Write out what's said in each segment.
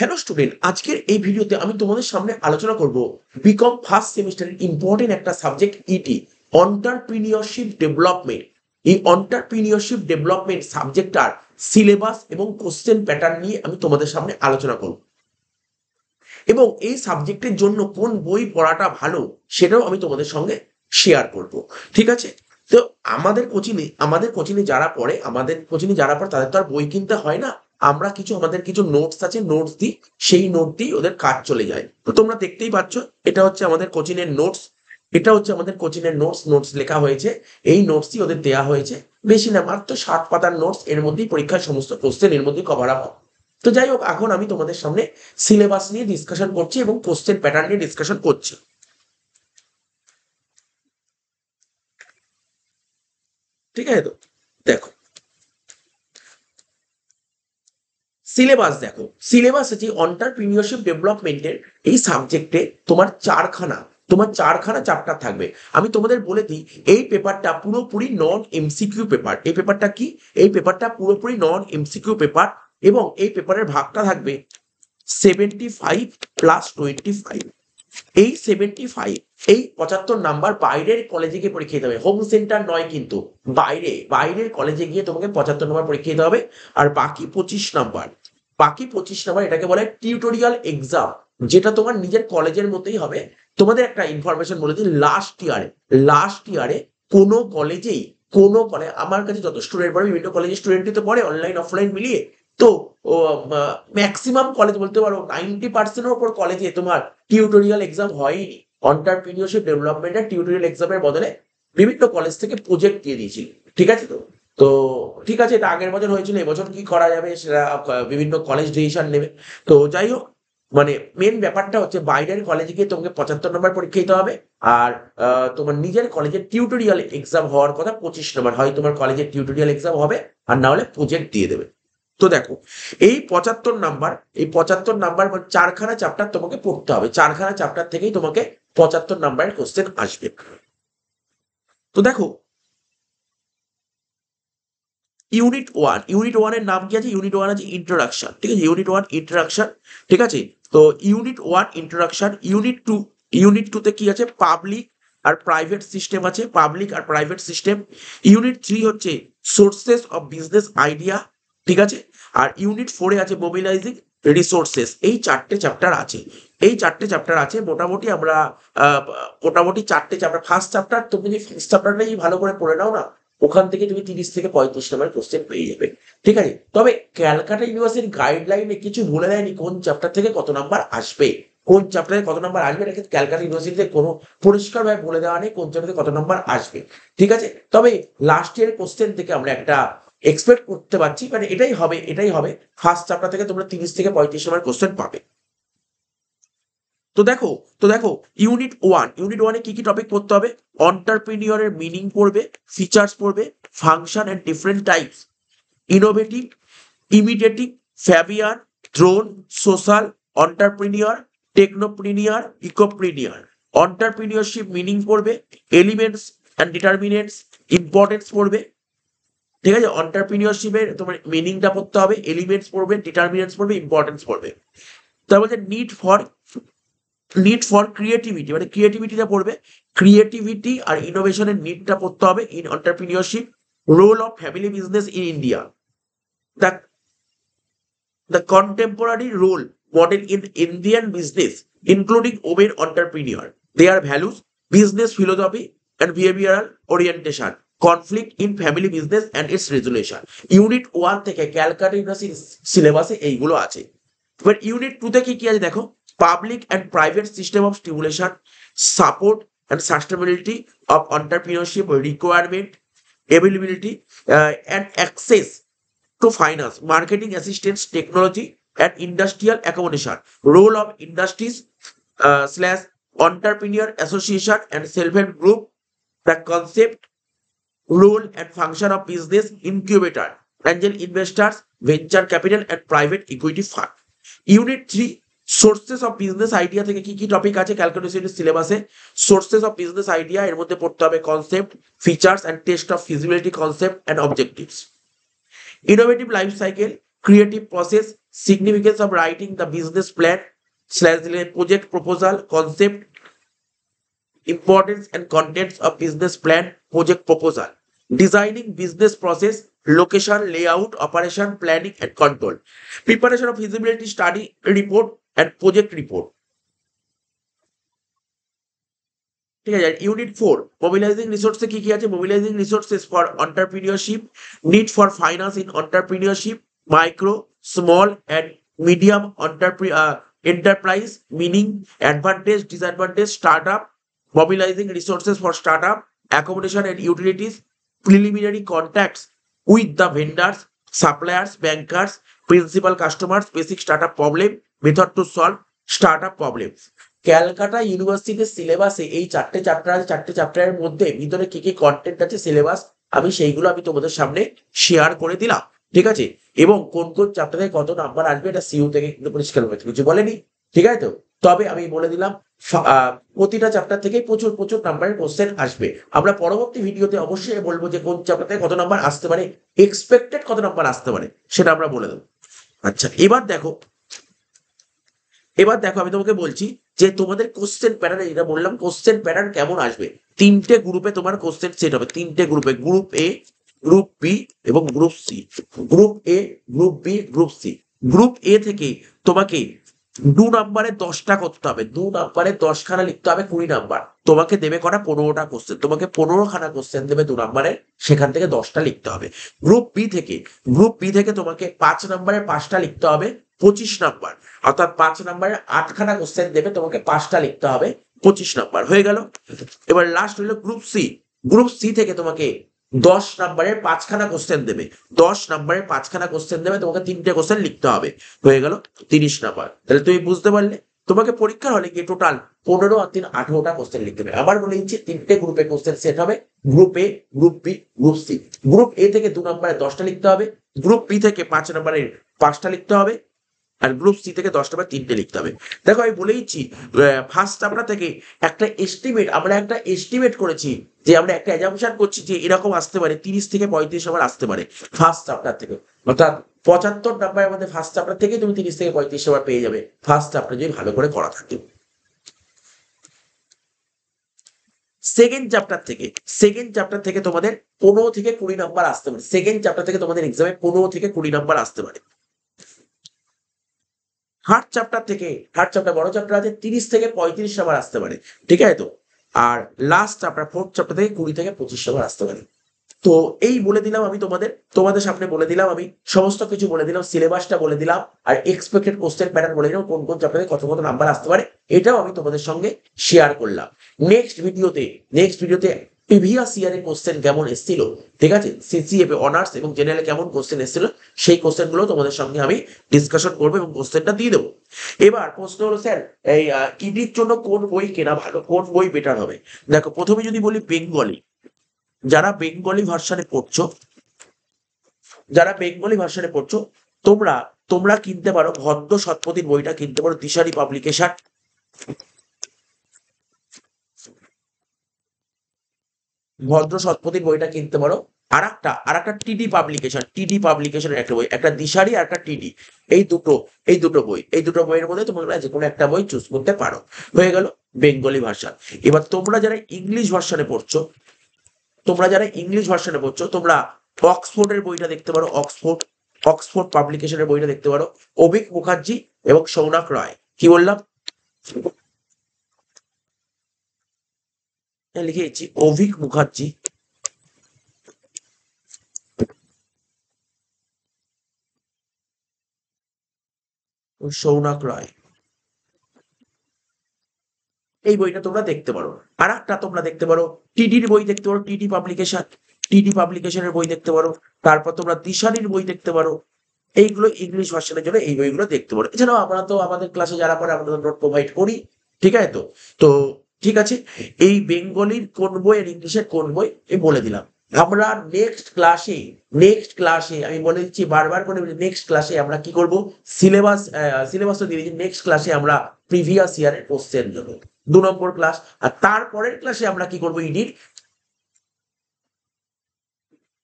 Hello student, আজকের এই ভিডিওতে আমি তোমাদের সামনে আলোচনা করব বিকম ফার্স্ট সেমিস্টারের ইম্পর্টেন্ট একটা সাবজেক্ট ইটি অন্টারপ্রিনিয়রশিপ ডেভেলপমেন্ট। এই অন্টারপ্রিনিয়রশিপ ডেভেলপমেন্ট সাবজেক্টটার সিলেবাস এবং কোশ্চেন প্যাটার্ন নিয়ে আমি তোমাদের সামনে আলোচনা করব এবং এই সাবজেক্টের জন্য কোন বই পড়াটা ভালো সেটাও আমি তোমাদের সঙ্গে শেয়ার করব। ঠিক আছে? তো আমাদের কোচিনে যারা পড়ে তাদের তো আর বই কিনতে হয় না। আমরা আমাদের কিছু নোটস আছে, নোটস দিই, সেই নোট দিয়ে ওদের কাজ চলে যায়। তো তোমরা দেখতেই পাচ্ছ, এটা হচ্ছে আমাদের কোচিনের নোটস। নোটস লেখা হয়েছে। এই নোটসই ওদের দেয়া হয়েছে। বেশি না, মাত্র 7 পাতার নোটস। এর মধ্যেই পরীক্ষার সমস্ত কোশ্চেন এর মধ্যেই কভার আপ। তো যাই হোক, এখন আমি তোমাদের সামনে সিলেবাস নিয়ে ডিসকাশন করছি এবং কোশ্চেন প্যাটার্ন নিয়ে ডিসকাশন করছি। ঠিক আছে? তো দেখো, সিলেবাস আছে অন্টারপ্রিনিয়রশিপ ডেভেলপমেন্টের। এই সাবজেক্টে তোমার চারখানা চ্যাপ্টার থাকবে। আমি তোমাদের বলে দিই, এই পেপারটা পুরোপুরি নন এমসিকিউ পেপার। এই পেপারটা পুরোপুরি নন এমসিকিউ পেপার এবং এই পেপারের ভাগটা থাকবে 75+25। এই 75, এই 75 নাম্বার বাইরের কলেজে গিয়ে পরীক্ষা দিতে হবে, হোম সেন্টার নয় কিন্তু। বাইরের কলেজে গিয়ে তোমাকে 75 নাম্বার পরীক্ষা দিতে হবে। আর বাকি 25 নাম্বার এটাকে বলে টিউটোরিয়াল এক্সাম, যেটা তোমার নিজের কলেজের মতোই হবে। তোমাদের একটা ইনফরমেশন বলে দিই, লাস্ট ইয়ারে কোনো কলেজেই আমার কাছে যত স্টুডেন্ট পড়ে, বিভিন্ন কলেজের স্টুডেন্টই তো পড়ে, অনলাইন অফলাইন মিলিয়ে। তো ম্যাক্সিমাম কলেজ বলতে পারো 90%-এর ওপর কলেজে তোমার টিউটোরিয়াল এক্সাম হয়নি। অন্টারপ্রিনিয়রশিপ ডেভেলপমেন্টের টিউটোরিয়াল এক্সামের বদলে বিভিন্ন কলেজ থেকে প্রজেক্ট দিয়ে দিয়েছিল। ঠিক আছে? তো তো ঠিক আছে, এটা আগের বছর হয়েছিল, এবছর কি করা যাবে সেটা বিভিন্ন কলেজ ডিসিশন নেবে। তো যাই হোক, মানে মেন ব্যাপারটা হচ্ছে বাইরের কলেজে গিয়ে তোমাকে 75 নাম্বার পরীক্ষা দিতে হবে। আর তোমার নিজের কলেজের টিউটোরিয়াল এক্সাম হওয়ার কথা 25 নাম্বার, হয় তোমার কলেজের টিউটোরিয়াল এক্সাম হবে, আর না হলে প্রজেক্ট দিয়ে দেবে। তো দেখো, এই 75 নাম্বার চারখানা চ্যাপ্টার তোমাকে পড়তে হবে। চারখানা চ্যাপ্টার থেকেই তোমাকে 75 নাম্বারের কোশ্চেন আসবে। তো দেখো, ইউনিট ওয়ান এর নাম কি আছে? ইউনিট 1 আছে ইন্ট্রোডাকশন। ঠিক আছে? Unit 1 introduction. ঠিক আছে? তো ইউনিট 1 ইন্ট্রোডাকশন। ইউনিট 2 তে কি আছে? পাবলিক আর প্রাইভেট সিস্টেম। ইউনিট 3 হচ্ছে সোর্সেস অফ বিজনেস আইডিয়া। ঠিক আছে? আর ইউনিট 4-এ আছে মোবিলাইজিং রিসোর্সেস। এই চারটে চ্যাপ্টার আছে মোটামুটি। আমরা মোটামুটি 4টে চ্যাপ্টার। তুমি যদি ফার্স্ট চ্যাপ্টারটাই ভালো করে পড়ে নাও না, ওখান থেকে তুমি 30 থেকে 35 নাম্বার কোশ্চেন পেয়ে যাবে। ঠিক আছে? তবে ক্যালকাটা ইউনিভার্সিটির গাইডলাইনে কিছু বলে দেয়নি কোন চ্যাপ্টার থেকে কত নাম্বার আসবে। এটা কিন্তু ক্যালকাটা ইউনিভার্সিটিতে কোনো পরিষ্কার ভাবে বলে দেওয়া নেই কোন চ্যাপ্টারে কত নাম্বার আসবে। ঠিক আছে? তবে লাস্ট ইয়ার কোশ্চেন থেকে আমরা একটা এক্সপেক্ট করতে পারছি, মানে এটাই হবে। ফার্স্ট চ্যাপ্টার থেকে তোমরা 30 থেকে 35 নাম্বার কোশ্চেন পাবে। তো দেখো তো দেখো ইউনিট ওয়ানে কি কি টপিক পড়তে হবে? অন্টারপ্রিনিয়রের মিনিং পড়বে, ফিচার্স পড়বে, function and different types, innovative, imitative, Fabian, drone, social, entrepreneur, technopreneur, ecopreneur. Entrepreneurship meaning পড়বে, এলিমেন্টস অ্যান্ড ডিটারমিনেন্টস, ইম্পর্টেন্স পড়বে। ঠিক আছে? অন্টারপ্রিনিয়রশিপের তোমার মিনিংটা পড়তে হবে, এলিমেন্টস পড়বে, ডিটারমিনেন্টস পড়বে, ইম্পর্টেন্স পড়বে। তারপর যে নিড ফর ক্রিয়েটিভিটি, মানে ক্রিয়েটিভিটিটা পড়বে। ক্রিয়েটিভিটি আর ইনোভেশনের নিডটা পড়তে হবে in entrepreneurship. Role of family business in India, the the contemporary role model in Indian business including women entrepreneur, their values, business philosophy and behavioural orientation, conflict in family business and its resolution. Unit 1 থেকে Calcutta university সিলেবাসে এইগুলো আছে। এবার unit 2-তে কি কি আছে দেখো, public and private system of stimulation, support and sustainability of entrepreneurship requirement, availability and access to finance, marketing assistance, technology and industrial accommodation, role of industries slash entrepreneur association and self-help group, the concept, role and function of business incubator, angel investors, venture capital and private equity fund. Unit 3 sources of business idea থেকে কি কি topic আছে ক্যালকুলেশনের সিলেবাসে? Sources of business idea, এর মধ্যে পড়তে হবে concept, features and test of feasibility concept and objectives. Innovative life cycle, creative process, significance of writing the business plan slash project proposal, concept, importance and contents of business plan, project proposal, designing business process, location, layout, operation, planning and control, preparation of feasibility study report and project report। ঠিক আছে, unit 4 mobilising রিসোর্সে কি কি আছে? Mobilising resources for entrepreneurship, need for finance in entrepreneurship, micro, small and medium enterprise, meaning, advantage, disadvantage, startup, mobilizing resources for startup, accommodation and utilities, preliminary contacts with the vendors, suppliers, bankers, principal customers, basic startup problem, method to solve startup problems। Calcutta ইউনিভার্সিটির সিলেবাসে এই চারটে chapter আছে, চারটে চ্যাপ্টারের মধ্যে ভিতরে কি কি কন্টেন্ট আছে সিলেবাস আমি সেইগুলো আমি তোমাদের সামনে শেয়ার করে দিলাম, ঠিক আছে? এবং কোন কোন চ্যাপ্টারে কত নাম্বার আসবে এটা সিইউ থেকে কিন্তু পরিষ্কার হয়েছে, কিছু বলেনি, ঠিক আছে তো? তবে আমি বলে দিলাম প্রতিটা চ্যাপ্টার থেকে প্রচুর প্রচুর নাম্বারের কোশ্চেন আসবে। আমরা পরবর্তী ভিডিওতে অবশ্যই বলবো যে কোন চ্যাপ্টার থেকে কত নাম্বার আসতে পারে, এক্সপেক্টেড কত নাম্বার আসতে পারে সেটা আমরা বলে দেবো। আচ্ছা, এবার দেখো আমি তোমাকে বলছি যে তোমাদের কোশ্চেন প্যাটার্ন, যেটা বললাম কোশ্চেন প্যাটার্ন কেমন আসবে। তিনটে গ্রুপে তোমার কোশ্চেন সেট হবে, তিনটে গ্রুপে, গ্রুপ এ, গ্রুপ বি এবং group C. Group A, group B, group C. Group A থেকে তোমাকে 2 নাম্বারে 10টা করতে হবে, 2 নাম্বারে 10 খানা লিখতে হবে, 20 নাম্বার। তোমাকে দেবে কটা? 15টা কোশ্চেন, তোমাকে 15 খানা কোশ্চেন দেবে 2 নাম্বারে, সেখান থেকে 10টা লিখতে হবে। গ্রুপ বি থেকে তোমাকে 5 নাম্বারে 5টা লিখতে হবে, 25 নাম্বার। অর্থাৎ 5 নাম্বারে 8 খানা কোশ্চেন দেবে, তোমাকে 5টা লিখতে হবে, 25 নাম্বার হয়ে গেল। এবার লাস্ট হলো গ্রুপ সি থেকে তোমাকে 10 নাম্বারের 5 খানা কোশ্চেন দেবে, 10 নাম্বারের 5 খানা কোশ্চেন দেবে, তোমাকে 3টে কোশ্চেন লিখতে হবে, হয়ে গেল 30 নাম্বার। তাহলে তুমি বুঝতে পারলে তোমাকে পরীক্ষার হলে গিয়ে টোটাল 15 আর 3 18টা কোশ্চেন লিখতে হবে। আবার বলে দিচ্ছি, 3টে গ্রুপে কোশ্চেন সেট হবে, group A, group B, group C. Group A থেকে 2 নাম্বারে 10টা লিখতে হবে, গ্রুপ বি থেকে 5 নাম্বারের 5টা লিখতে হবে, আর গ্রুপ সি থেকে 10টা বা 3টে লিখতে হবে। দেখো আমি বলে দিচ্ছি, ফার্স্ট চ্যাপ্টার থেকে আমরা একটা এস্টিমেট করেছি, যে আমরা একটা অ্যাজাম্পশন করছি যে এরকম আসতে পারে 30 থেকে 35 নাম্বার আসতে পারে ফার্স্ট চ্যাপ্টার থেকে। অর্থাৎ 75 নাম্বারের মধ্যে ফার্স্ট চ্যাপ্টার থেকে তুমি 30 থেকে 35 নাম্বার পেয়ে যাবে, ফার্স্ট চ্যাপ্টার যদি ভালো করে করা থাকে। সেকেন্ড চ্যাপ্টার থেকে তোমাদের 15 থেকে 20 নাম্বার আসতে পারে, সেকেন্ড চ্যাপ্টার থেকে তোমাদের এক্সামে 15 থেকে 20 নাম্বার আসতে পারে। থার্ড চ্যাপ্টার বড় চ্যাপ্টার আছে, 30 থেকে 35 নাম্বার আসতে পারে, ঠিক আছে তো? আর লাস্ট চ্যাপ্টার, ফোর্থ চ্যাপ্টার থেকে 20 থেকে 25 নাম্বার আসতে পারে। তো এই বলে দিলাম আমি তোমাদের সামনে বলে দিলাম, আমি সমস্ত কিছু বলে দিলাম, সিলেবাসটা বলে দিলাম, আর এক্সপেক্টেড কোশ্চেন প্যাটার্ন বলে দিলাম, কোন কোন চ্যাপ্টারে কত কত নাম্বার আসতে পারে, এটাও আমি তোমাদের সঙ্গে শেয়ার করলাম। নেক্সট ভিডিওতে প্রিভিয়াস ইয়ারের কোশ্চেন কেমন এসেছিল, ঠিক আছে, সিসিএফ অনার্স এবং জেনারেলে কেমন কোশ্চেন এসেছিল, সেই কোশ্চেন গুলো তোমাদের সঙ্গে আমি ডিসকাশন করবো এবং কোশ্চেনটা দিয়ে দেবো। এবার প্রশ্ন হলো, স্যার এই ইডির জন্য কোন বই কেনা ভালো, কোন বই বেটার হবে? দেখো, প্রথমে যদি বলি বেঙ্গলি, যারা বেঙ্গলি ভার্সনে পড়ছো, তোমরা কিনতে পারো ভদ্র শতপথীর বইটা কিনতে পারো, দিশারি পাবলিকেশন। ভদ্র শতপথীর বইটা কিনতে পারো। আর একটা টিডি পাবলিকেশনের একটা বই, একটা দিশারি আর একটা টিডি, এই দুটো বইয়ের মধ্যে তোমরা যে কোনো একটা বই চুজ করতে পারো, হয়ে গেল বেঙ্গলি ভার্সন। এবার তোমরা যারা ইংলিশ ভার্সনে পড়ছো, তোমরা অক্সফোর্ডের বইটা দেখতে পারো, অক্সফোর্ড পাবলিকেশনের বইটা দেখতে পারো, অভিক মুখার্জি এবং সৌনক রায়। কি বললাম? লিখে দিচ্ছি, অভিক মুখার্জি, সৌনক রায়, এই বইটা তোমরা দেখতে পারো। আর একটা তোমরা দেখতে পারো টিডির বই দেখতে পারো, টিডি পাবলিকেশনের বই দেখতে পারো। তারপর তোমরা দিশারির বই দেখতে পারো। এইগুলো ইংলিশ ভার্সনের জন্য এই বইগুলো দেখতে পারো। এছাড়াও আমরা তো আমাদের ক্লাসে যারা পড়ে আমরা নোট প্রোভাইড করি, ঠিক আছে তো? তো ঠিক আছে, এই বেঙ্গলির কোন বই আর ইংলিশের কোন বই বলে দিলাম। আমরা নেক্সট ক্লাসে আমি বলে দিচ্ছি বারবার করে, নেক্সট ক্লাসে আমরা কি করব, সিলেবাস তো দিয়ে দিচ্ছি, নেক্সট ক্লাসে আমরা প্রিভিয়াস ইয়ারের কোশ্চেন দেবো, 2 নম্বর ক্লাস। আর তারপরের ক্লাসে আমরা কি করবো, ইডির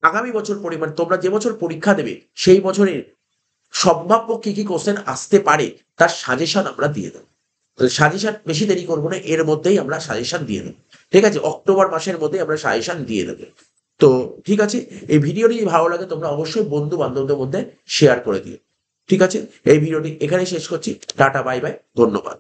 আগামী বছর পরিমাণ, তোমরা যে বছর পরীক্ষা দেবে সেই বছরের সম্ভাব্য কি কি কোশ্চেন আসতে পারে তার সাজেশন আমরা দিয়ে দেবো। সাজেশন বেশি দেরি করবো না, এর মধ্যেই আমরা সাজেশন দিয়ে দেবো। ঠিক আছে, অক্টোবর মাসের মধ্যেই আমরা সাজেশন দিয়ে দেবো। তো ঠিক আছে, এই ভিডিওটি যদি ভালো লাগে তোমরা অবশ্যই বন্ধু বান্ধবদের মধ্যে শেয়ার করে দিও। ঠিক আছে, এই ভিডিওটি এখানেই শেষ করছি। টাটা, বাই বাই, ধন্যবাদ।